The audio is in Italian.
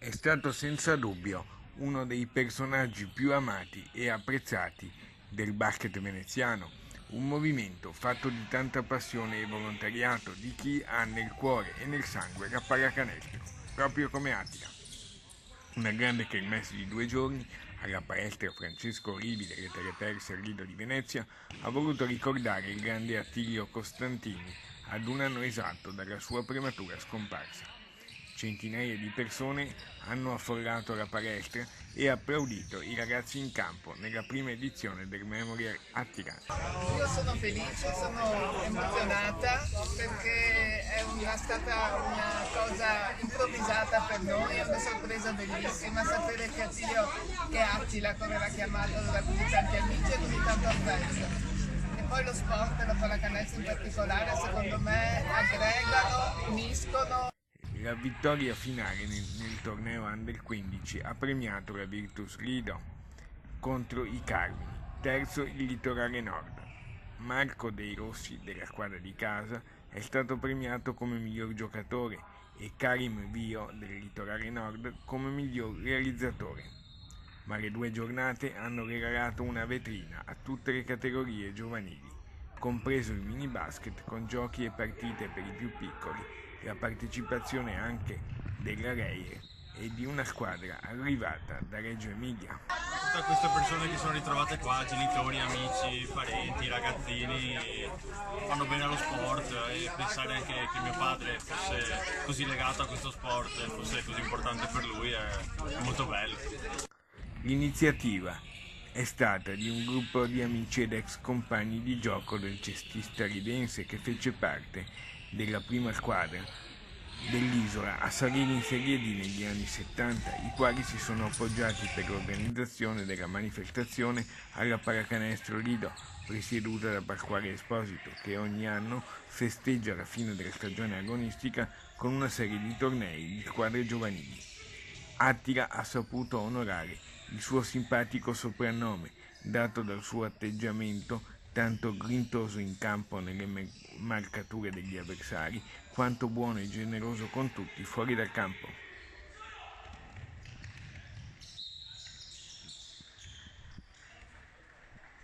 È stato senza dubbio uno dei personaggi più amati e apprezzati del basket veneziano, un movimento fatto di tanta passione e volontariato di chi ha nel cuore e nel sangue la pallacanestro, proprio come Attila. Una grande kermesse di 2 giorni alla palestra Francesco Rivi delle Terre al Lido di Venezia ha voluto ricordare il grande Attilio Costantini ad un anno esatto dalla sua prematura scomparsa. Centinaia di persone hanno affollato la palestra e applaudito i ragazzi in campo nella prima edizione del Memorial Attila. Io sono felice, sono emozionata perché stata una cosa improvvisata per noi, è una sorpresa bellissima sapere che Attila, come l'ha chiamato, aveva così tanti amici e così tanto affetto. E poi lo sport e la pallacanestro in particolare secondo me aggregano, uniscono. La vittoria finale nel torneo Under 15 ha premiato la Virtus Lido contro i Carmini, terzo il Litorale Nord. Marco Dei Rossi della squadra di casa è stato premiato come miglior giocatore e Karim Vio del Litorale Nord come miglior realizzatore. Ma le 2 giornate hanno regalato una vetrina a tutte le categorie giovanili, compreso il mini basket con giochi e partite per i più piccoli, la partecipazione anche della Reie e di una squadra arrivata da Reggio Emilia. Tutte queste persone che sono ritrovate qua, genitori, amici, parenti, ragazzini, fanno bene allo sport e pensare anche che mio padre fosse così legato a questo sport e fosse così importante per lui è molto bello. L'iniziativa è stata di un gruppo di amici ed ex compagni di gioco del cestista ridense che fece parte della prima squadra dell'isola a salire in Serie D negli anni 70, i quali si sono appoggiati per l'organizzazione della manifestazione alla Pallacanestro Lido, presieduta da Pasquale Esposito, che ogni anno festeggia la fine della stagione agonistica con una serie di tornei di squadre giovanili. Attila ha saputo onorare il suo simpatico soprannome, dato dal suo atteggiamento tanto grintoso in campo nelle marcature degli avversari, quanto buono e generoso con tutti fuori dal campo.